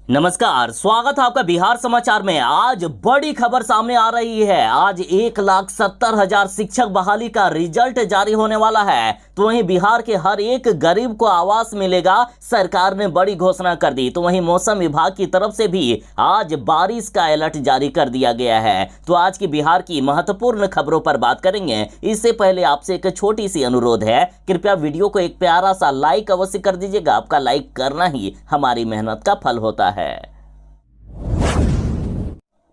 नमस्कार, स्वागत है आपका बिहार समाचार में। आज बड़ी खबर सामने आ रही है। आज 1,70,000 शिक्षक बहाली का रिजल्ट जारी होने वाला है। तो वहीं बिहार के हर एक गरीब को आवास मिलेगा, सरकार ने बड़ी घोषणा कर दी। तो वहीं मौसम विभाग की तरफ से भी आज बारिश का अलर्ट जारी कर दिया गया है। तो आज की बिहार की महत्वपूर्ण खबरों पर बात करेंगे। इससे पहले आपसे एक छोटी सी अनुरोध है, कृपया वीडियो को एक प्यारा सा लाइक अवश्य कर दीजिएगा। आपका लाइक करना ही हमारी मेहनत का फल होता है।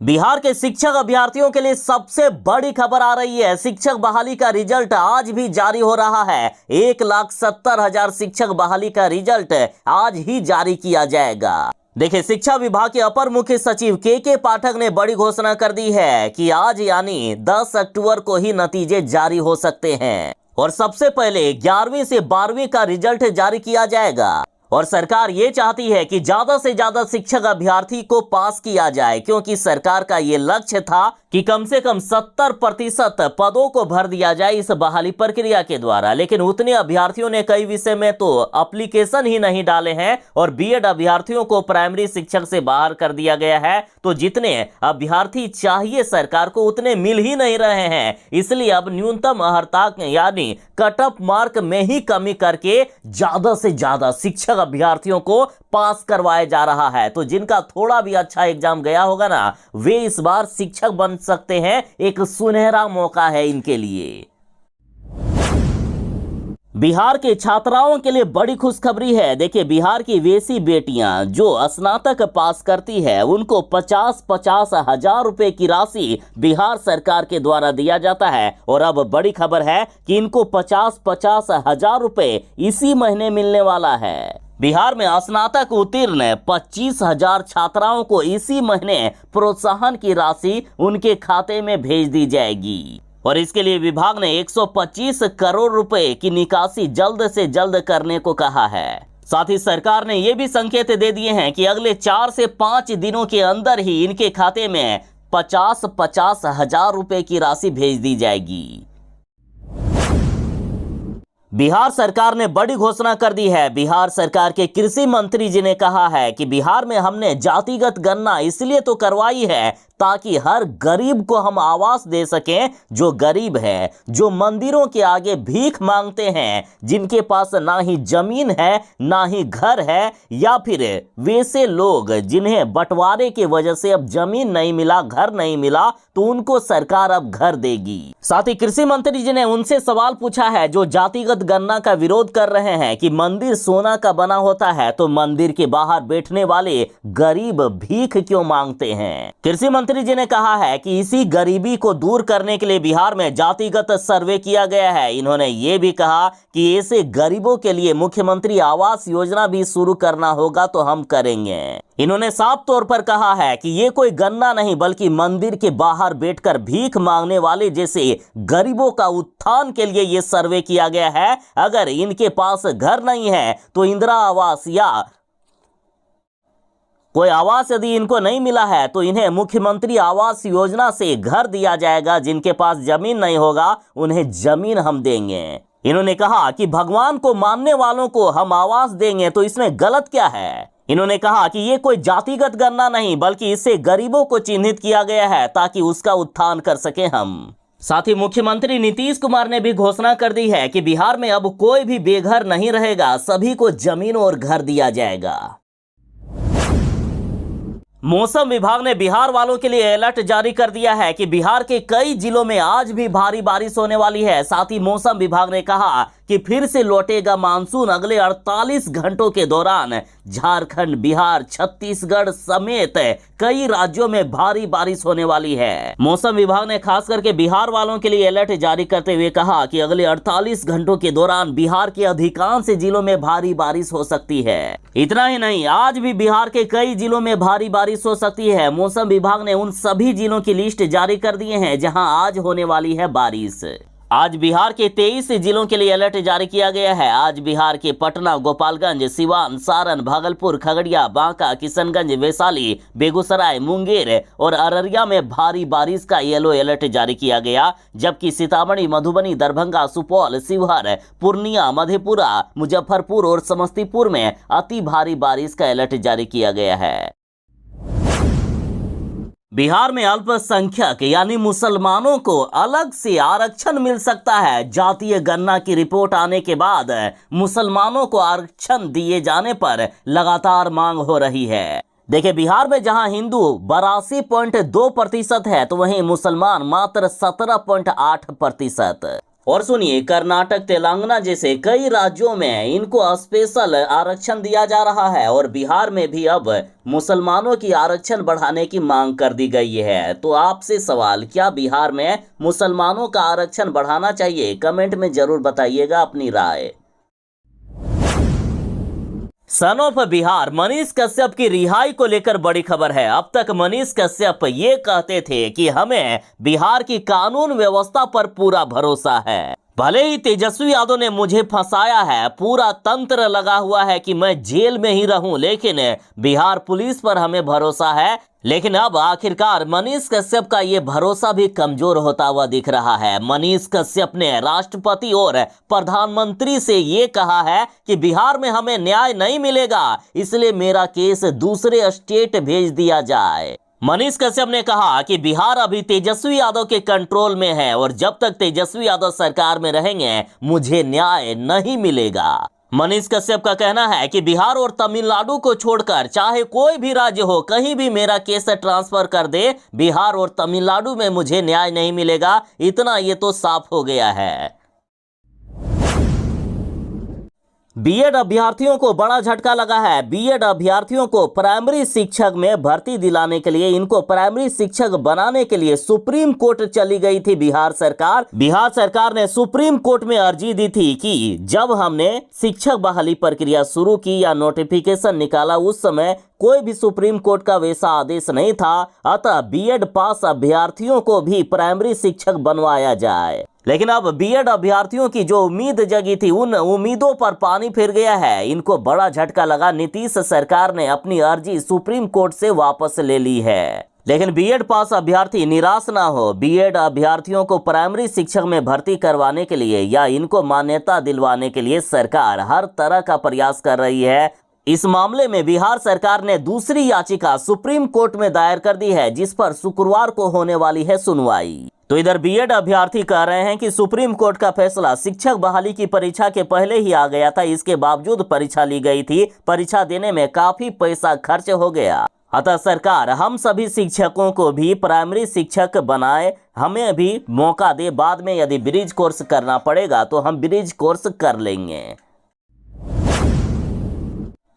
बिहार के शिक्षक अभ्यर्थियों के लिए सबसे बड़ी खबर आ रही है। शिक्षक बहाली का रिजल्ट आज भी जारी हो रहा है। 1,70,000 शिक्षक बहाली का रिजल्ट आज ही जारी किया जाएगा। देखिए, शिक्षा विभाग के अपर मुख्य सचिव के पाठक ने बड़ी घोषणा कर दी है कि आज यानी 10 अक्टूबर को ही नतीजे जारी हो सकते हैं और सबसे पहले 11वीं से 12वीं का रिजल्ट जारी किया जाएगा। और सरकार ये चाहती है कि ज्यादा से ज्यादा शिक्षक अभ्यर्थी को पास किया जाए, क्योंकि सरकार का ये लक्ष्य था कि कम से कम 70% पदों को भर दिया जाए इस बहाली प्रक्रिया के द्वारा। लेकिन उतने अभ्यर्थियों ने कई विषय में तो एप्लीकेशन ही नहीं डाले हैं और बीएड अभ्यर्थियों को प्राइमरी शिक्षक से बाहर कर दिया गया है। तो जितने अभ्यर्थी चाहिए सरकार को उतने मिल ही नहीं रहे हैं। इसलिए अब न्यूनतम अर्हता यानी कट ऑफ मार्क में ही कमी करके ज्यादा से ज्यादा शिक्षक अभ्यर्थियों को पास करवाया जा रहा है। तो जिनका थोड़ा भी अच्छा एग्जाम गया होगा ना, वे इस बार शिक्षक बन सकते हैं। एक सुनहरा मौका है इनके लिए। बिहार के छात्राओं के लिए बड़ी खुशखबरी है। देखिए, बिहार की वैसी बेटियां जो स्नातक पास करती है उनको 50-50 हजार रुपए की राशि बिहार सरकार के द्वारा दिया जाता है। और अब बड़ी खबर है कि इनको 50-50 हजार रुपए इसी महीने मिलने वाला है। बिहार में स्नातक उत्तीर्ण 25,000 छात्राओं को इसी महीने प्रोत्साहन की राशि उनके खाते में भेज दी जाएगी। और इसके लिए विभाग ने 125 करोड़ रुपए की निकासी जल्द से जल्द करने को कहा है। साथ ही सरकार ने यह भी संकेत दे दिए हैं कि अगले 4 से 5 दिनों के अंदर ही इनके खाते में 50-50 हजार रुपए की राशि भेज दी जाएगी। बिहार सरकार ने बड़ी घोषणा कर दी है। बिहार सरकार के कृषि मंत्री जी ने कहा है कि बिहार में हमने जातिगत गणना इसलिए तो करवाई है ताकि हर गरीब को हम आवास दे सकें। जो गरीब है, जो मंदिरों के आगे भीख मांगते हैं, जिनके पास ना ही जमीन है ना ही घर है, या फिर वैसे लोग जिन्हें बंटवारे की वजह से अब जमीन नहीं मिला, घर नहीं मिला, तो उनको सरकार अब घर देगी। साथ ही कृषि मंत्री जी ने उनसे सवाल पूछा है जो जातिगत गणना का विरोध कर रहे हैं कि मंदिर सोना का बना होता है तो मंदिर के बाहर बैठने वाले गरीब भीख क्यों मांगते हैं। कृषि मंत्री जी ने कहा है कि इसी गरीबी को दूर करने के लिए बिहार में जातिगत सर्वे किया गया है। इन्होंने ये भी कहा कि ऐसे गरीबों के लिए मुख्यमंत्री आवास योजना भी शुरू करना होगा तो हम करेंगे। इन्होंने साफ तौर पर कहा है कि ये कोई गणना नहीं बल्कि मंदिर के बाहर बैठकर भीख मांगने वाले जैसे गरीबों का उत्थान के लिए ये सर्वे किया गया है। अगर इनके पास घर नहीं है तो इंदिरा आवास या कोई आवास यदि इनको नहीं मिला है तो इन्हें मुख्यमंत्री आवास योजना से घर दिया जाएगा। जिनके पास जमीन नहीं होगा उन्हें जमीन हम देंगे। इन्होंने कहा कि भगवान को मानने वालों को हम आवास देंगे, तो इसमें गलत क्या है। इन्होंने कहा कि ये कोई जातिगत गणना नहीं बल्कि इससे गरीबों को चिन्हित किया गया है ताकि उसका उत्थान कर सके हम। साथ ही मुख्यमंत्री नीतीश कुमार ने भी घोषणा कर दी है कि बिहार में अब कोई भी बेघर नहीं रहेगा, सभी को जमीन और घर दिया जाएगा। मौसम विभाग ने बिहार वालों के लिए अलर्ट जारी कर दिया है कि बिहार के कई जिलों में आज भी भारी बारिश होने वाली है। साथ ही मौसम विभाग ने कहा कि फिर से लौटेगा मानसून। अगले 48 घंटों के दौरान झारखंड, बिहार, छत्तीसगढ़ समेत कई राज्यों में भारी बारिश होने वाली है। मौसम विभाग ने खास करके बिहार वालों के लिए अलर्ट जारी करते हुए कहा कि अगले 48 घंटों के दौरान बिहार के अधिकांश जिलों में भारी बारिश हो सकती है। इतना ही नहीं, आज भी बिहार के कई जिलों में भारी बारिश हो सकती है। मौसम विभाग ने उन सभी जिलों की लिस्ट जारी कर दिए हैं जहां आज होने वाली है बारिश। आज बिहार के 23 जिलों के लिए अलर्ट जारी किया गया है। आज बिहार के पटना, गोपालगंज, सिवान, सारण, भागलपुर, खगड़िया, बांका, किशनगंज, वैशाली, बेगूसराय, मुंगेर और अररिया में भारी बारिश का येलो अलर्ट जारी किया गया। जबकि सीतामढ़ी, मधुबनी, दरभंगा, सुपौल, शिवहर, पूर्णिया, मधेपुरा, मुजफ्फरपुर और समस्तीपुर में अति भारी बारिश का अलर्ट जारी किया गया है। बिहार में अल्पसंख्यक यानी मुसलमानों को अलग से आरक्षण मिल सकता है। जातीय गणना की रिपोर्ट आने के बाद मुसलमानों को आरक्षण दिए जाने पर लगातार मांग हो रही है। देखिए, बिहार में जहां हिंदू 82.2% है तो वहीं मुसलमान मात्र 17.8%। और सुनिए, कर्नाटक, तेलंगाना जैसे कई राज्यों में इनको स्पेशल आरक्षण दिया जा रहा है और बिहार में भी अब मुसलमानों की आरक्षण बढ़ाने की मांग कर दी गई है। तो आपसे सवाल, क्या बिहार में मुसलमानों का आरक्षण बढ़ाना चाहिए? कमेंट में जरूर बताइएगा अपनी राय। सन ऑफ बिहार मनीष कश्यप की रिहाई को लेकर बड़ी खबर है। अब तक मनीष कश्यप ये कहते थे कि हमें बिहार की कानून व्यवस्था पर पूरा भरोसा है। भले ही तेजस्वी यादव ने मुझे फंसाया है, पूरा तंत्र लगा हुआ है कि मैं जेल में ही रहूं, लेकिन बिहार पुलिस पर हमें भरोसा है। लेकिन अब आखिरकार मनीष कश्यप का ये भरोसा भी कमजोर होता हुआ दिख रहा है। मनीष कश्यप ने राष्ट्रपति और प्रधानमंत्री से ये कहा है कि बिहार में हमें न्याय नहीं मिलेगा, इसलिए मेरा केस दूसरे स्टेट भेज दिया जाए। मनीष कश्यप ने कहा कि बिहार अभी तेजस्वी यादव के कंट्रोल में है और जब तक तेजस्वी यादव सरकार में रहेंगे मुझे न्याय नहीं मिलेगा। मनीष कश्यप का कहना है कि बिहार और तमिलनाडु को छोड़कर चाहे कोई भी राज्य हो, कहीं भी मेरा केस ट्रांसफर कर दे, बिहार और तमिलनाडु में मुझे न्याय नहीं मिलेगा। इतना ये तो साफ हो गया है। बीएड अभ्यर्थियों को बड़ा झटका लगा है। बीएड अभ्यर्थियों को प्राइमरी शिक्षक में भर्ती दिलाने के लिए, इनको प्राइमरी शिक्षक बनाने के लिए सुप्रीम कोर्ट चली गई थी बिहार सरकार। बिहार सरकार ने सुप्रीम कोर्ट में अर्जी दी थी कि जब हमने शिक्षक बहाली प्रक्रिया शुरू की या नोटिफिकेशन निकाला, उस समय कोई भी सुप्रीम कोर्ट का वैसा आदेश नहीं था, अतः बीएड पास अभ्यर्थियों को भी प्राइमरी शिक्षक बनवाया जाए। लेकिन अब बीएड अभ्यर्थियों की जो उम्मीद जगी थी, उन उम्मीदों पर पानी फिर गया है। इनको बड़ा झटका लगा। नीतीश सरकार ने अपनी अर्जी सुप्रीम कोर्ट से वापस ले ली है। लेकिन बीएड पास अभ्यर्थी निराश ना हो। बीएड अभ्यर्थियों को प्राइमरी शिक्षक में भर्ती करवाने के लिए या इनको मान्यता दिलवाने के लिए सरकार हर तरह का प्रयास कर रही है। इस मामले में बिहार सरकार ने दूसरी याचिका सुप्रीम कोर्ट में दायर कर दी है, जिस पर शुक्रवार को होने वाली है सुनवाई। तो इधर बीएड अभ्यर्थी कह रहे हैं कि सुप्रीम कोर्ट का फैसला शिक्षक बहाली की परीक्षा के पहले ही आ गया था, इसके बावजूद परीक्षा ली गई थी। परीक्षा देने में काफी पैसा खर्च हो गया, अतः सरकार हम सभी शिक्षकों को भी प्राइमरी शिक्षक बनाए, हमें भी मौका दे। बाद में यदि ब्रिज कोर्स करना पड़ेगा तो हम ब्रिज कोर्स कर लेंगे।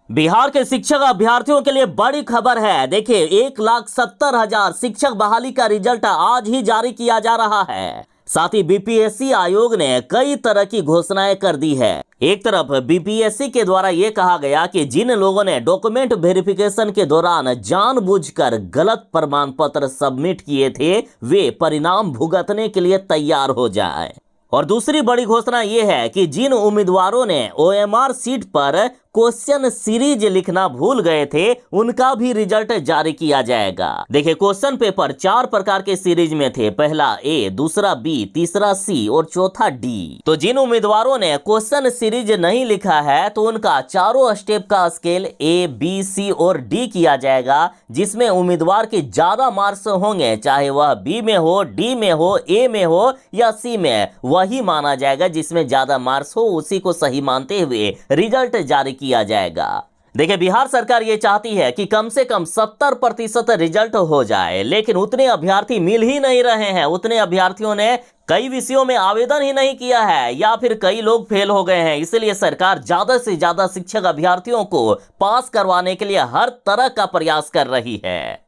बिहार के शिक्षक अभ्यर्थियों के लिए बड़ी खबर है। देखिए, 1,70,000 शिक्षक बहाली का रिजल्ट आज ही जारी किया जा रहा है। साथ ही बीपीएससी आयोग ने कई तरह की घोषणाएं कर दी है। एक तरफ बीपीएससी के द्वारा यह कहा गया कि जिन लोगों ने डॉक्यूमेंट वेरिफिकेशन के दौरान जानबूझकर गलत प्रमाण पत्र सबमिट किए थे, वे परिणाम भुगतने के लिए तैयार हो जाएं। और दूसरी बड़ी घोषणा यह है कि जिन उम्मीदवारों ने ओएमआर सीट पर क्वेश्चन सीरीज लिखना भूल गए थे, उनका भी रिजल्ट जारी किया जाएगा। देखिए, क्वेश्चन पेपर 4 प्रकार के सीरीज में थे। पहला ए, दूसरा बी, तीसरा सी और चौथा डी। तो जिन उम्मीदवारों ने क्वेश्चन सीरीज नहीं लिखा है तो उनका चारों स्टेप का स्केल ए, बी, सी और डी किया जाएगा, जिसमें उम्मीदवार के ज्यादा मार्क्स होंगे, चाहे वह बी में हो, डी में हो, ए में हो या सी में, वही माना जाएगा। जिसमें ज्यादा मार्क्स हो उसी को सही मानते हुए रिजल्ट जारी किया जाएगा। देखिए, बिहार सरकार ये चाहती है कि कम से कम 70% रिजल्ट हो जाए, लेकिन उतने अभ्यर्थी मिल ही नहीं रहे हैं। उतने अभ्यर्थियों ने कई विषयों में आवेदन ही नहीं किया है या फिर कई लोग फेल हो गए हैं। इसलिए सरकार ज्यादा से ज्यादा शिक्षक अभ्यर्थियों को पास करवाने के लिए हर तरह का प्रयास कर रही है।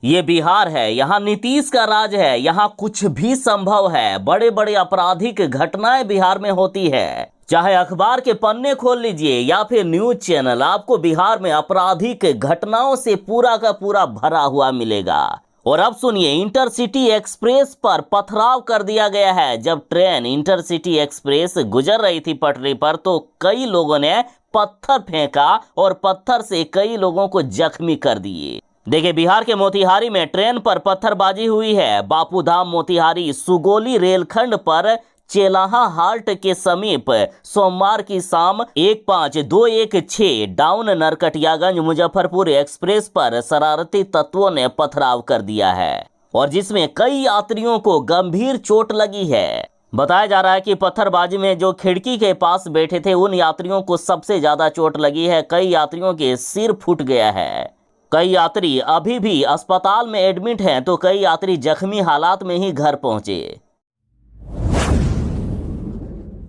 ये बिहार है, यहाँ नीतीश का राज है, यहाँ कुछ भी संभव है। बड़े बड़े आपराधिक घटनाएं बिहार में होती है। चाहे अखबार के पन्ने खोल लीजिए या फिर न्यूज चैनल, आपको बिहार में आपराधिक घटनाओं से पूरा का पूरा भरा हुआ मिलेगा। और अब सुनिए, इंटरसिटी एक्सप्रेस पर पथराव कर दिया गया है। जब ट्रेन इंटरसिटी एक्सप्रेस गुजर रही थी पटरी पर तो कई लोगों ने पत्थर फेंका और पत्थर से कई लोगों को जख्मी कर दिए। देखिए, बिहार के मोतिहारी में ट्रेन पर पत्थरबाजी हुई है। बापूधाम मोतिहारी सुगोली रेलखंड पर चेलाहा हाल्ट के समीप सोमवार की शाम 15216 डाउन नरकटियागंज मुजफ्फरपुर एक्सप्रेस पर शरारती तत्वों ने पथराव कर दिया है और जिसमें कई यात्रियों को गंभीर चोट लगी है। बताया जा रहा है कि पत्थरबाजी में जो खिड़की के पास बैठे थे उन यात्रियों को सबसे ज्यादा चोट लगी है। कई यात्रियों के सिर फूट गया है। कई यात्री अभी भी अस्पताल में एडमिट हैं तो कई यात्री जख्मी हालात में ही घर पहुंचे।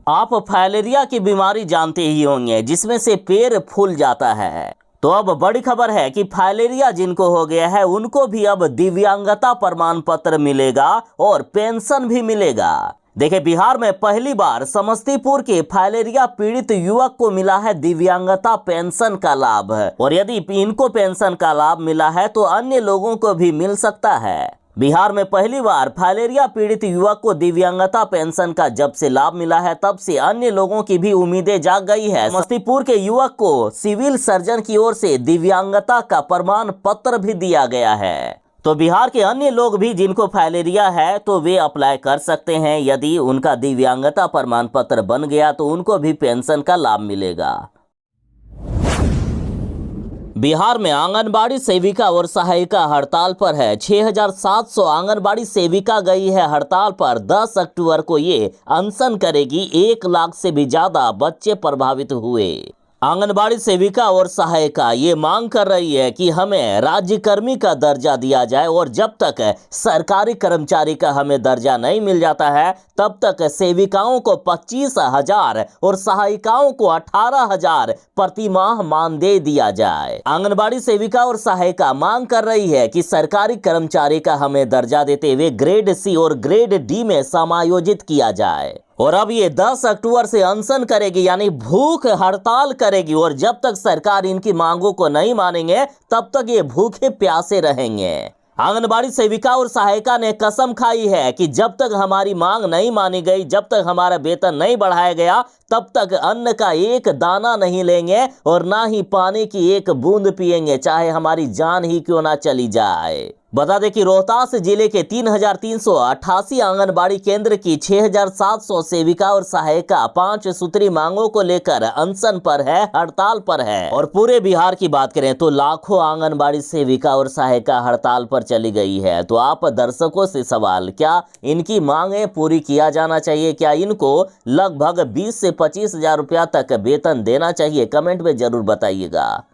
आप फाइलेरिया की बीमारी जानते ही होंगे जिसमें से पैर फूल जाता है। तो अब बड़ी खबर है कि फाइलेरिया जिनको हो गया है उनको भी अब दिव्यांगता प्रमाण पत्र मिलेगा और पेंशन भी मिलेगा। देखिए, बिहार में पहली बार समस्तीपुर के फाइलेरिया पीड़ित युवक को मिला है दिव्यांगता पेंशन का लाभ और यदि इनको पेंशन का लाभ मिला है तो अन्य लोगों को भी मिल सकता है। बिहार में पहली बार फाइलेरिया पीड़ित युवक को दिव्यांगता पेंशन का जब से लाभ मिला है तब से अन्य लोगों की भी उम्मीदें जाग गई है। समस्तीपुर के युवक को सिविल सर्जन की ओर से दिव्यांगता का प्रमाण पत्र भी दिया गया है। तो बिहार के अन्य लोग भी जिनको फाइलेरिया है तो वे अप्लाई कर सकते हैं। यदि उनका दिव्यांगता प्रमाण पत्र बन गया तो उनको भी पेंशन का लाभ मिलेगा। बिहार में आंगनबाड़ी सेविका और सहायिका हड़ताल पर है। 6700 आंगनबाड़ी सेविका गई है हड़ताल पर। 10 अक्टूबर को ये अनशन करेगी। 1 लाख से भी ज्यादा बच्चे प्रभावित हुए। आंगनबाड़ी सेविका और सहायिका ये मांग कर रही है कि हमें राज्यकर्मी का दर्जा दिया जाए और जब तक सरकारी कर्मचारी का हमें दर्जा नहीं मिल जाता है तब तक सेविकाओं को 25,000 और सहायिकाओं को 18,000 प्रति माह मानदेय दिया जाए। आंगनबाड़ी सेविका और सहायिका मांग कर रही है कि सरकारी कर्मचारी का हमें दर्जा देते हुए ग्रेड सी और ग्रेड डी में समायोजित किया जाए। और अब ये 10 अक्टूबर से अनशन करेगी यानी भूख हड़ताल करेगी और जब तक सरकार इनकी मांगों को नहीं मानेंगे तब तक ये भूखे प्यासे रहेंगे। आंगनबाड़ी सेविका और सहायिका ने कसम खाई है कि जब तक हमारी मांग नहीं मानी गई, जब तक हमारा वेतन नहीं बढ़ाया गया तब तक अन्न का एक दाना नहीं लेंगे और ना ही पानी की एक बूंद पिएंगे, चाहे हमारी जान ही क्यों ना चली जाए। बता दें कि रोहतास जिले के 3388 आंगनबाड़ी केंद्र की 6700 सेविका और सहायिका 5 सूत्री मांगों को लेकर अनशन पर है, हड़ताल पर है। और पूरे बिहार की बात करें तो लाखों आंगनबाड़ी सेविका और सहायिका हड़ताल पर चली गई है। तो आप दर्शकों से सवाल, क्या इनकी मांगें पूरी किया जाना चाहिए? क्या इनको लगभग 20 से 25 हजार रुपया तक वेतन देना चाहिए? कमेंट में जरूर बताइएगा।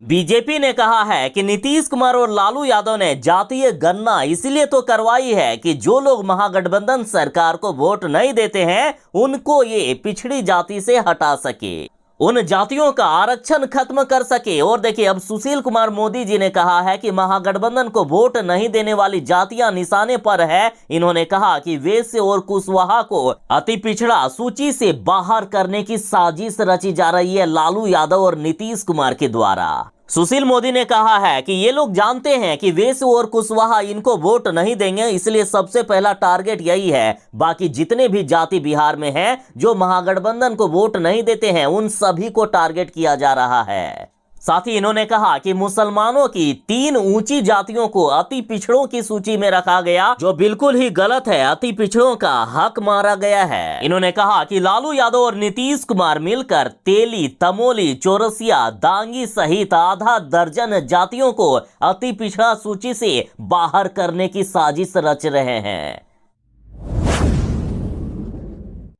बीजेपी ने कहा है कि नीतीश कुमार और लालू यादव ने जातीय गणना इसलिए तो करवाई है कि जो लोग महागठबंधन सरकार को वोट नहीं देते हैं उनको ये पिछड़ी जाति से हटा सके, उन जातियों का आरक्षण खत्म कर सके। और देखिए, अब सुशील कुमार मोदी जी ने कहा है कि महागठबंधन को वोट नहीं देने वाली जातियां निशाने पर है। इन्होंने कहा कि वैश्य और कुशवाहा को अति पिछड़ा सूची से बाहर करने की साजिश रची जा रही है लालू यादव और नीतीश कुमार के द्वारा। सुशील मोदी ने कहा है कि ये लोग जानते हैं कि वैश्य और कुशवाहा इनको वोट नहीं देंगे, इसलिए सबसे पहला टारगेट यही है। बाकी जितने भी जाति बिहार में हैं जो महागठबंधन को वोट नहीं देते हैं उन सभी को टारगेट किया जा रहा है। साथ ही इन्होंने कहा कि मुसलमानों की 3 ऊंची जातियों को अति पिछड़ों की सूची में रखा गया, जो बिल्कुल ही गलत है। अति पिछड़ों का हक मारा गया है। इन्होंने कहा कि लालू यादव और नीतीश कुमार मिलकर तेली, तमोली, चौरसिया, दांगी सहित आधा दर्जन जातियों को अति पिछड़ा सूची से बाहर करने की साजिश रच रहे हैं।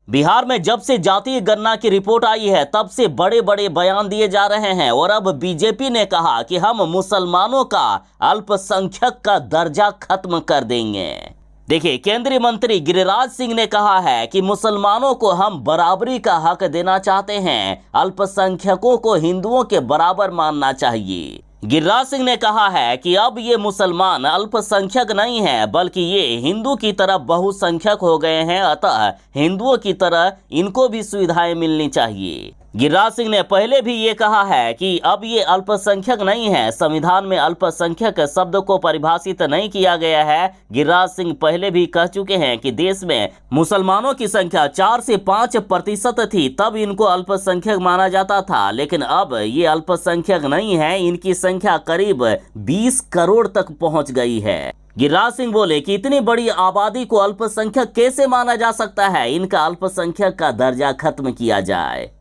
बिहार में जब से जातीय गणना की रिपोर्ट आई है तब से बड़े बड़े बयान दिए जा रहे हैं और अब बीजेपी ने कहा कि हम मुसलमानों का अल्पसंख्यक का दर्जा खत्म कर देंगे। देखिए, केंद्रीय मंत्री गिरिराज सिंह ने कहा है कि मुसलमानों को हम बराबरी का हक देना चाहते हैं, अल्पसंख्यकों को हिंदुओं के बराबर मानना चाहिए। गिरिराज सिंह ने कहा है कि अब ये मुसलमान अल्पसंख्यक नहीं है बल्कि ये हिंदू की तरह बहुसंख्यक हो गए हैं, अतः हिंदुओं की तरह इनको भी सुविधाएं मिलनी चाहिए। गिरिराज सिंह ने पहले भी ये कहा है कि अब ये अल्पसंख्यक नहीं है, संविधान में अल्पसंख्यक शब्द को परिभाषित नहीं किया गया है। गिरिराज सिंह पहले भी कह चुके हैं कि देश में मुसलमानों की संख्या 4 से 5% थी, तब इनको अल्पसंख्यक माना जाता था, लेकिन अब ये अल्पसंख्यक नहीं है, इनकी संख्या करीब 20 करोड़ तक पहुंच गई है। गिरिराज सिंह बोले कि इतनी बड़ी आबादी को अल्पसंख्यक कैसे माना जा सकता है, इनका अल्पसंख्यक का दर्जा खत्म किया जाए।